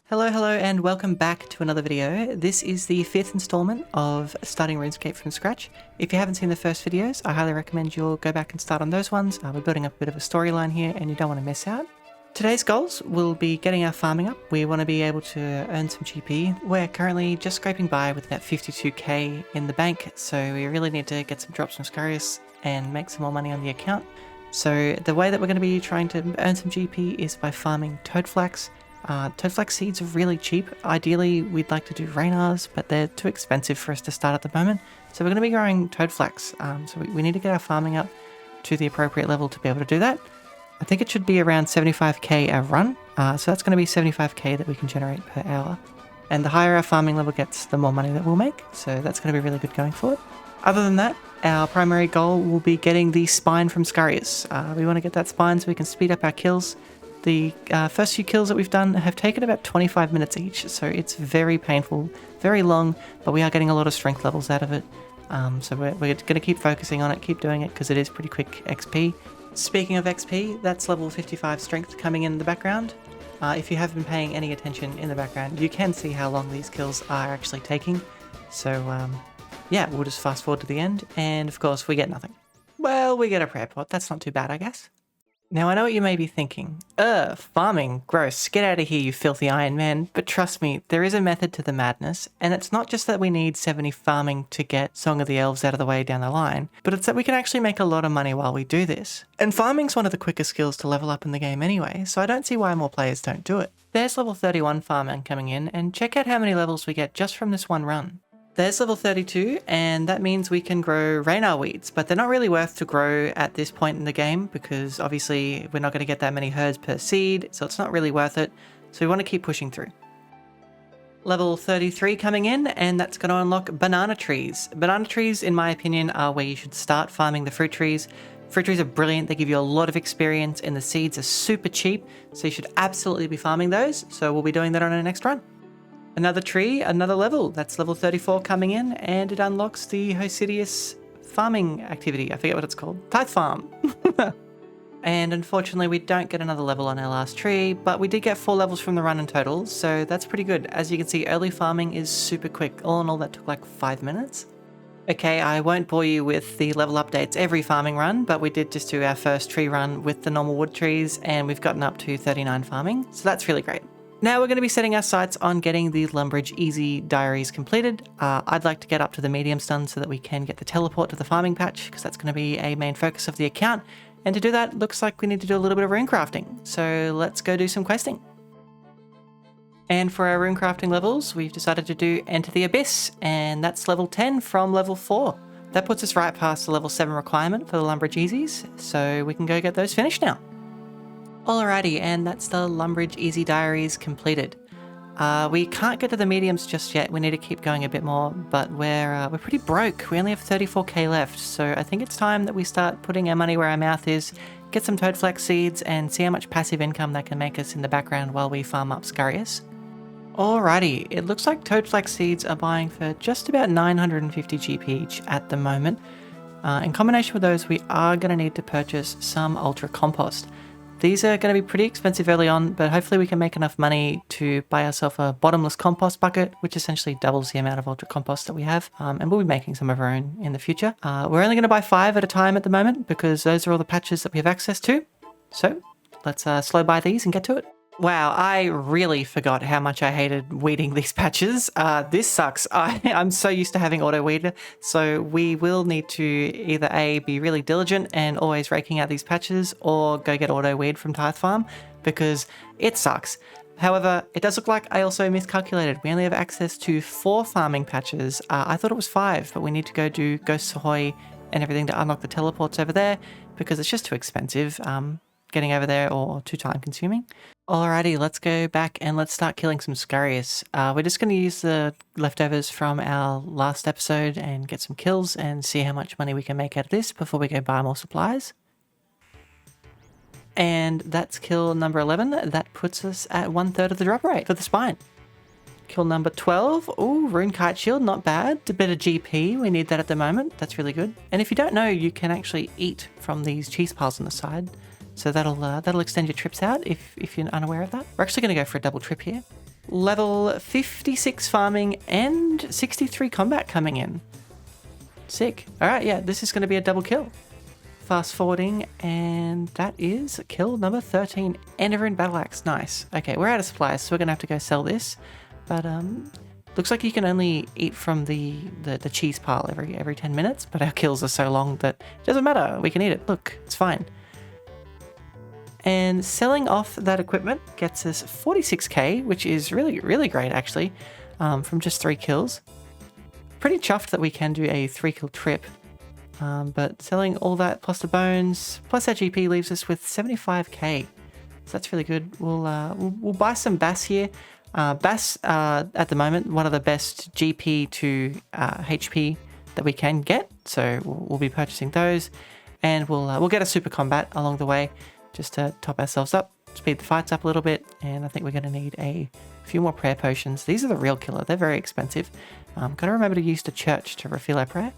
Hello, and welcome back to another video. This is the 5th installment of starting RuneScape from scratch. If you haven't seen the first videos, I highly recommend you'll go back and start on those ones. We're building up a bit of a storyline here and you don't want to miss out. Today's goals will be getting our farming up. We want to be able to earn some GP. We're currently just scraping by with about 52k in the bank, so we really need to get some drops from Scarius and make some more money on the account. So the way that we're going to be trying to earn some GP is by farming toadflax. Toadflax seeds are really cheap. Ideally, we'd like to do rainars, but they're too expensive for us to start at the moment. So we're going to be growing toadflax. So we need to get our farming up to the appropriate level to be able to do that. I think it should be around 75k a run. So that's going to be 75k that we can generate per hour. And the higher our farming level gets, the more money that we'll make. So that's going to be really good going forward. Other than that, our primary goal will be getting the spine from Scarius. We want to get that spine so we can speed up our kills. The first few kills that we've done have taken about 25 minutes each, so it's very painful, very long, but we are getting a lot of strength levels out of it. So we're going to keep focusing on it, keep doing it, because it is pretty quick XP. Speaking of XP, that's level 55 strength coming in the background. If you have been paying any attention in the background, you can see how long these kills are actually taking. So yeah, we'll just fast forward to the end, and of course we get nothing. Well, we get a prayer pot, that's not too bad, I guess. Now, I know what you may be thinking. Farming, gross, get out of here, you filthy Iron Man. But trust me, there is a method to the madness, and it's not just that we need 70 farming to get Song of the Elves out of the way down the line, but it's that we can actually make a lot of money while we do this. And farming's one of the quickest skills to level up in the game anyway, so I don't see why more players don't do it. There's level 31 farming coming in, and check out how many levels we get just from this one run. There's level 32, and that means we can grow rainar weeds, but they're not really worth to grow at this point in the game because obviously we're not going to get that many herds per seed, so it's not really worth it. So we want to keep pushing through. Level 33 coming in, and that's going to unlock banana trees. Banana trees, in my opinion, are where you should start farming the fruit trees. Fruit trees are brilliant, they give you a lot of experience, and the seeds are super cheap, so you should absolutely be farming those, so we'll be doing that on our next run. Another tree, another level. That's level 34 coming in, and it unlocks the Hosidius farming activity. I forget what it's called. Tithe farm. And unfortunately, we don't get another level on our last tree, but we did get 4 levels from the run in total, so that's pretty good. As you can see, early farming is super quick. All in all, that took like 5 minutes. Okay, I won't bore you with the level updates every farming run, but we did just do our first tree run with the normal wood trees, and we've gotten up to 39 farming, so that's really great. Now we're going to be setting our sights on getting the Lumbridge Easy diaries completed. I'd like to get up to the mediums done so that we can get the teleport to the farming patch, because that's going to be a main focus of the account. And to do that, looks like we need to do a little bit of rune crafting. So let's go do some questing. And for our rune crafting levels, we've decided to do Enter the Abyss, and that's level 10 from level 4. That puts us right past the level 7 requirement for the Lumbridge Easies, so we can go get those finished now. Alrighty, and that's the Lumbridge Easy Diaries completed. We can't get to the mediums just yet. We need to keep going a bit more, but we're pretty broke. We only have 34k left, so I think it's time that we start putting our money where our mouth is, get some toadflax seeds, and see how much passive income that can make us in the background while we farm up Scarius. Alrighty, it looks like toadflax seeds are buying for just about 950 GP each at the moment. In combination with those, we are going to need to purchase some ultra compost. These are going to be pretty expensive early on, but hopefully we can make enough money to buy ourselves a bottomless compost bucket, which essentially doubles the amount of ultra compost that we have, and we'll be making some of our own in the future. We're only going to buy 5 at a time at the moment because those are all the patches that we have access to. So let's slow buy these and get to it. Wow, I really forgot how much I hated weeding these patches. This sucks. I'm so used to having auto weed, so we will need to either A, be really diligent and always raking out these patches, or go get auto weed from Tithe Farm, because it sucks. However, it does look like I also miscalculated. We only have access to 4 farming patches. I thought it was 5, but we need to go do Ghost Ahoy and everything to unlock the teleports over there, because it's just too expensive getting over there, or too time consuming. Alrighty, let's go back and let's start killing some Scarius. We're just going to use the leftovers from our last episode and get some kills and see how much money we can make out of this before we go buy more supplies. And that's kill number 11. That puts us at 1/3 of the drop rate for the spine. Kill number 12. Ooh, Rune Kite Shield, not bad. A bit of GP, we need that at the moment. That's really good. And if you don't know, you can actually eat from these cheese piles on the side. So that'll extend your trips out if you're unaware of that. We're actually going to go for a double trip here. Level 56 farming and 63 combat coming in. Sick. Alright, yeah, this is going to be a double kill. Fast forwarding, and that is kill number 13. Endeavoring Battle Axe. Nice. Okay, we're out of supplies, so we're going to have to go sell this. But looks like you can only eat from the cheese pile every 10 minutes, but our kills are so long that it doesn't matter. We can eat it. Look, it's fine. And selling off that equipment gets us 46k, which is really, really great actually, from just 3 kills. Pretty chuffed that we can do a 3-kill trip. But selling all that plus the bones, plus our GP leaves us with 75k. So that's really good. We'll buy some Bass here. Bass, at the moment, one of the best GP to HP that we can get. So we'll be purchasing those. And we'll get a super combat along the way just to top ourselves up, speed the fights up a little bit. And I think we're going to need a few more prayer potions. These are the real killer. They're very expensive. Got to remember to use the church to refill our prayer.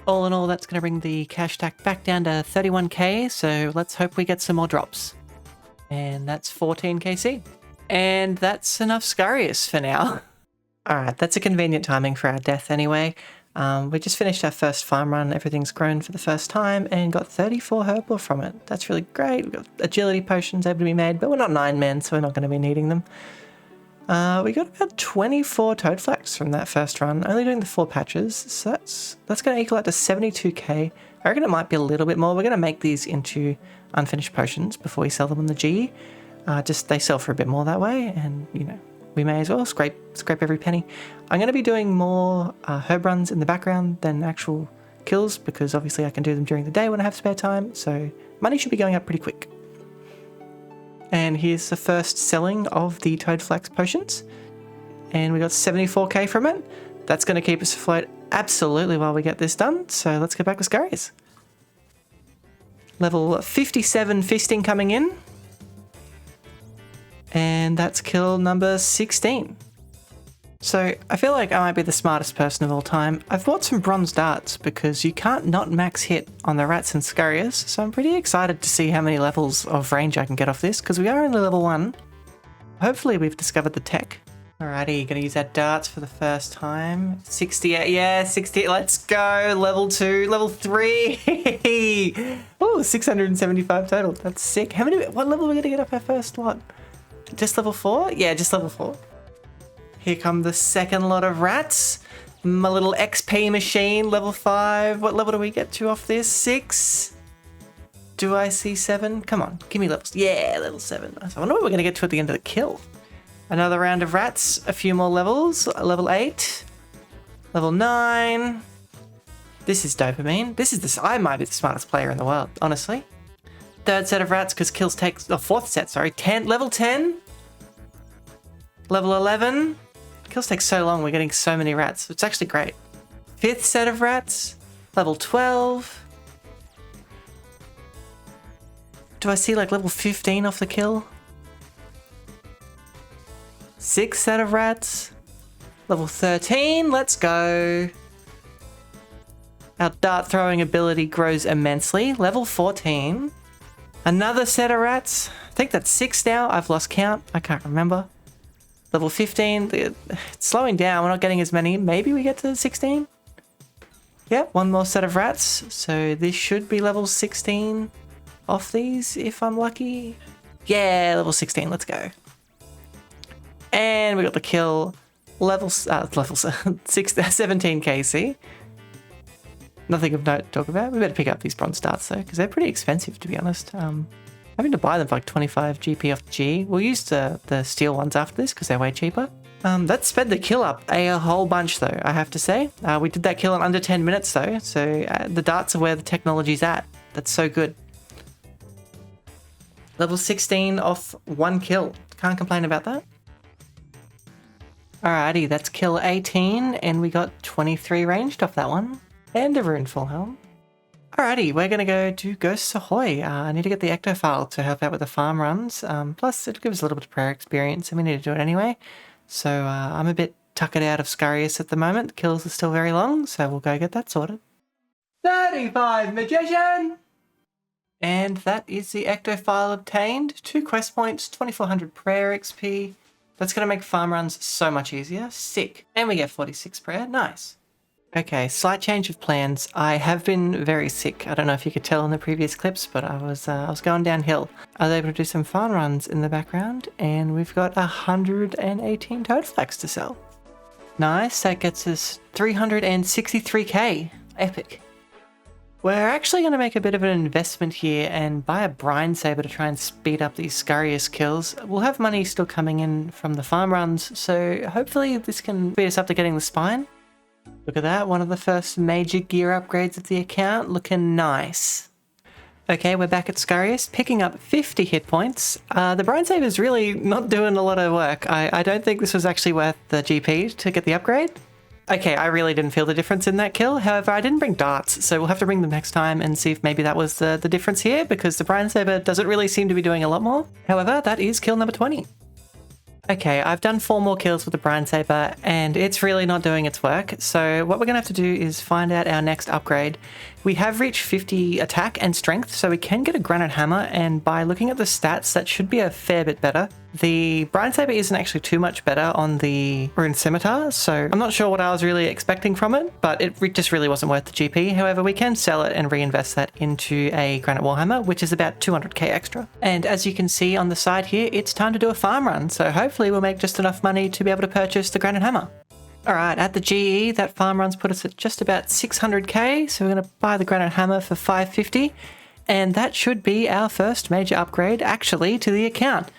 All in all, that's going to bring the cash stack back down to 31k, so let's hope we get some more drops. And that's 14kc. And that's enough Scarius for now. Alright, that's a convenient timing for our death anyway. We just finished our first farm run, everything's grown for the first time, and got 34 herbal from it. That's really great. We've got agility potions able to be made, but we're not 9 men, so we're not going to be needing them. We got about 24 toad flax from that first run, only doing the 4 patches, so that's going to equal out to 72k. I reckon it might be a little bit more. We're going to make these into unfinished potions before we sell them on the G. Just they sell for a bit more that way, and you know, we may as well scrape every penny. I'm going to be doing more herb runs in the background than actual kills, because obviously I can do them during the day when I have spare time, so money should be going up pretty quick. And here's the first selling of the Toad Flax potions. And we got 74k from it. That's going to keep us afloat absolutely while we get this done. So let's get back with Scarius. Level 57 Fisting coming in. And that's kill number 16. So I feel like I might be the smartest person of all time. I've bought some bronze darts because you can't not max hit on the rats and Scarius, so I'm pretty excited to see how many levels of range I can get off this, because we are only level 1. Hopefully we've discovered the tech. Alrighty, gonna use our darts for the first time. 68, yeah, 68, let's go! Level 2, level 3! Oh, 675 total, that's sick. What level are we gonna get off our first lot? Just level 4? Yeah, just level 4. Here come the second lot of rats. My little XP machine, level 5. What level do we get to off this? 6? Do I see 7? Come on, give me levels. Yeah, level 7. I wonder what we're going to get to at the end of the kill. Another round of rats, a few more levels. Level 8. Level 9. This is dopamine. I might be the smartest player in the world, honestly. Third set of rats, because kills take... Oh, fourth set, sorry. Level 10. Level 11. Kills take so long, we're getting so many rats. It's actually great. Fifth set of rats. Level 12. Do I see like level 15 off the kill? Sixth set of rats. Level 13. Let's go. Our dart throwing ability grows immensely. Level 14. Another set of rats. I think that's 6 now. I've lost count. I can't remember. Level 15, it's slowing down, we're not getting as many. Maybe we get to 16? Yep, one more set of rats. So this should be level 16 off these, if I'm lucky. Yeah, level 16, let's go. And we got the kill, level 17 KC. Nothing of note to talk about. We better pick up these bronze darts though, because they're pretty expensive to be honest. Having to buy them for like 25 GP off the G. We'll use the steel ones after this because they're way cheaper. That sped the kill up a whole bunch though, I have to say. We did that kill in under 10 minutes though, so the darts are where the technology's at. That's so good. Level 16 off 1 kill. Can't complain about that. Alrighty, that's kill 18 and we got 23 ranged off that one. And a rune full helm. Alrighty, we're going to go to Ghosts Ahoy. I need to get the ecto file to help out with the farm runs. Plus, it'll give us a little bit of prayer experience, and we need to do it anyway. So I'm a bit tuckered out of Scarius at the moment. The kills are still very long, so we'll go get that sorted. 35 Magician! And that is the ecto file obtained. 2 quest points, 2400 prayer XP, That's going to make farm runs so much easier. Sick. And we get 46 prayer. Nice. Okay, slight change of plans. I have been very sick. I don't know if you could tell in the previous clips, but I was going downhill. I was able to do some farm runs in the background, and we've got 118 toad flags to sell. Nice, that gets us 363k. Epic. We're actually going to make a bit of an investment here and buy a brine saber to try and speed up these Scarius kills. We'll have money still coming in from the farm runs, so hopefully this can speed us up to getting the spine. Look at that, one of the first major gear upgrades of the account, looking nice. Okay, we're back at Scarius, picking up 50 hit points. The brine saber's really not doing a lot of work. I don't think this was actually worth the GP to get the upgrade. Okay, I really didn't feel the difference in that kill. However, I didn't bring darts, so we'll have to bring them next time and see if maybe that was the difference here, because the brine saber doesn't really seem to be doing a lot more. However, that is kill number 20. Okay, I've done 4 more kills with the brine saber, and it's really not doing its work. So what we're going to have to do is find out our next upgrade. We have reached 50 attack and strength, so we can get a granite hammer, and by looking at the stats, that should be a fair bit better. The brine saber isn't actually too much better on the rune scimitar, so I'm not sure what I was really expecting from it, but it just really wasn't worth the GP. However, we can sell it and reinvest that into a granite warhammer, which is about 200k extra. And as you can see on the side here, it's time to do a farm run, so hopefully we'll make just enough money to be able to purchase the granite hammer. Alright, at the GE, that farm run's put us at just about 600k, so we're going to buy the granite hammer for 550, and that should be our first major upgrade, actually, to the account.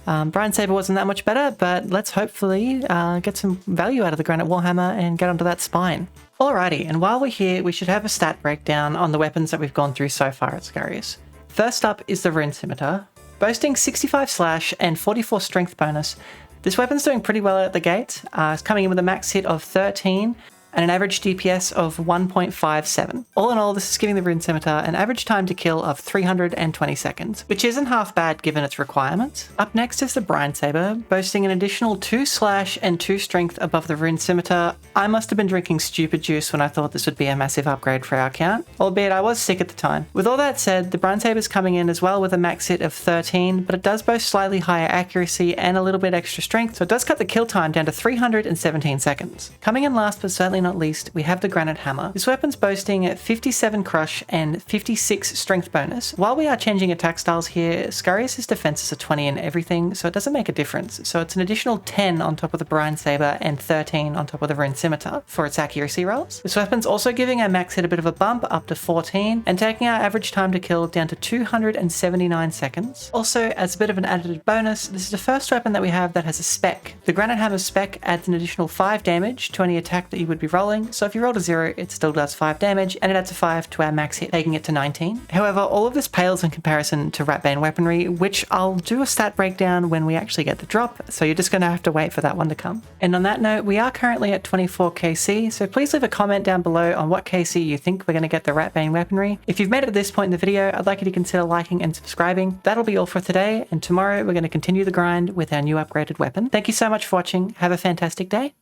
Brine saber wasn't that much better, but let's hopefully get some value out of the granite warhammer and get onto that spine. Alrighty, and while we're here, we should have a stat breakdown on the weapons that we've gone through so far at Scarius. First up is the rune scimitar, boasting 65 slash and 44 strength bonus. This weapon's doing pretty well at the gate. It's coming in with a max hit of 13 and an average DPS of 1.57. All in all, this is giving the rune scimitar an average time to kill of 320 seconds, which isn't half bad given its requirements. Up next is the brine saber, boasting an additional 2 slash and 2 strength above the rune scimitar. I must have been drinking stupid juice when I thought this would be a massive upgrade for our account, albeit I was sick at the time. With all that said, the brine saber's coming in as well with a max hit of 13, but it does boast slightly higher accuracy and a little bit extra strength, so it does cut the kill time down to 317 seconds. Coming in last but certainly not least, we have the granite hammer. This weapon's boasting 57 crush and 56 strength bonus. While we are changing attack styles here, Scarius' defenses are 20 in everything, so it doesn't make a difference. So it's an additional 10 on top of the brine saber and 13 on top of the rune scimitar for its accuracy rolls. This weapon's also giving our max hit a bit of a bump up to 14 and taking our average time to kill down to 279 seconds. Also, as a bit of an added bonus, this is the first weapon that we have that has a spec. The granite hammer's spec adds an additional 5 damage to any attack that you would be rolling, so if you roll a 0, it still does 5 damage, and it adds a 5 to our max hit, taking it to 19. However, all of this pales in comparison to Ratbane weaponry, which I'll do a stat breakdown when we actually get the drop, so you're just going to have to wait for that one to come. And on that note, we are currently at 24 KC, so please leave a comment down below on what KC you think we're going to get the Ratbane weaponry. If you've made it to this point in the video, I'd like you to consider liking and subscribing. That'll be all for today, and tomorrow we're going to continue the grind with our new upgraded weapon. Thank you so much for watching, have a fantastic day.